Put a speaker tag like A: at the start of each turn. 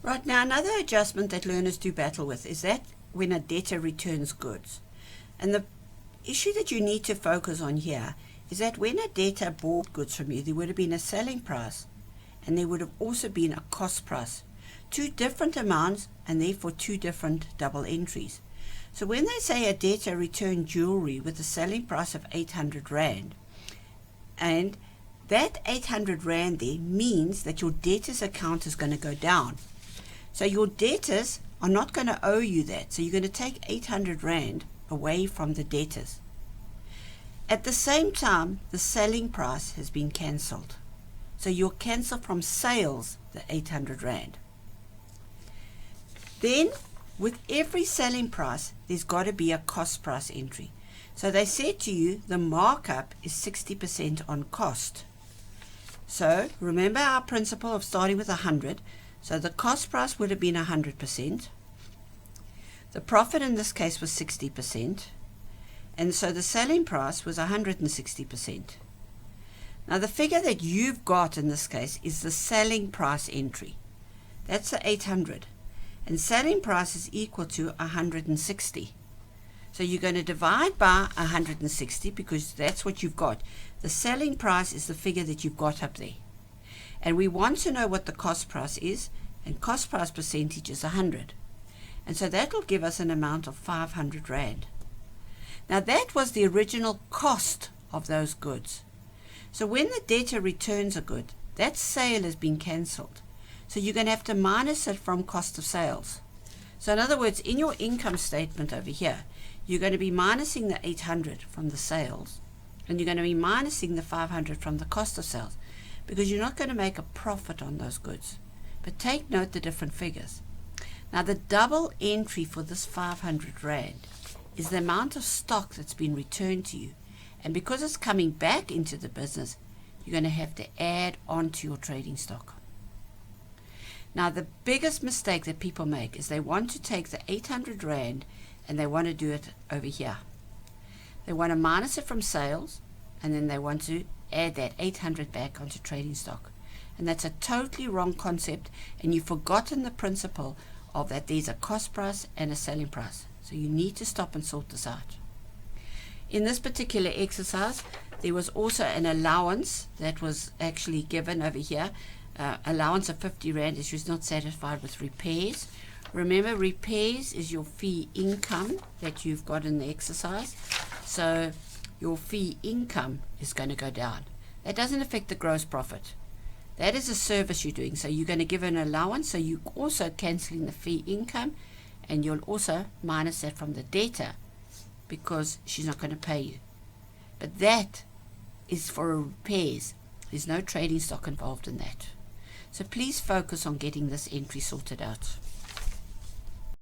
A: Right, now another adjustment that learners do battle with is that when a debtor returns goods. And the issue that you need to focus on here is that when a debtor bought goods from you, there would have been a selling price and there would have also been a cost price. Two different amounts and therefore two different double entries. So when they say a debtor returned jewelry with a selling price of 800 Rand, and that 800 Rand there means that your debtor's account is going to go down. So your debtors are not going to owe you that. So you're going to take 800 Rand away from the debtors. At the same time, the selling price has been cancelled. So you'll cancel from sales the 800 Rand. Then, with every selling price, there's got to be a cost price entry. So they said to you, the markup is 60% on cost. So remember our principle of starting with 100. So the cost price would have been 100%. The profit in this case was 60%. And so the selling price was 160%. Now the figure that you've got in this case is the selling price entry. That's the 800. And selling price is equal to 160. So you're going to divide by 160 because that's what you've got. The selling price is the figure that you've got up there. And we want to know what the cost price is, and cost price percentage is 100. And so that will give us an amount of 500 Rand. Now that was the original cost of those goods. So when the debtor returns a good, that sale has been cancelled. So you're going to have to minus it from cost of sales. So in other words, in your income statement over here, you're going to be minusing the 800 from the sales, and you're going to be minusing the 500 from the cost of sales, because you're not going to make a profit on those goods. But take note the different figures. Now the double entry for this 500 Rand is the amount of stock that's been returned to you. And because it's coming back into the business, you're going to have to add on to your trading stock. Now the biggest mistake that people make is they want to take the 800 Rand and they want to do it over here. They want to minus it from sales, and then they want to add that 800 back onto trading stock. And that's a totally wrong concept, and you've forgotten the principle of that there's a cost price and a selling price. So you need to stop and sort this out. In this particular exercise, there was also an allowance that was actually given over here. Allowance of 50 Rand if she was not satisfied with repairs. Remember, repairs is your fee income that you've got in the exercise. So your fee income is going to go down. That doesn't affect the gross profit. That is a service you're doing. So you're going to give an allowance. So you're also cancelling the fee income, and you'll also minus that from the debtor because she's not going to pay you. But that is for repairs. There's no trading stock involved in that. So please focus on getting this entry sorted out.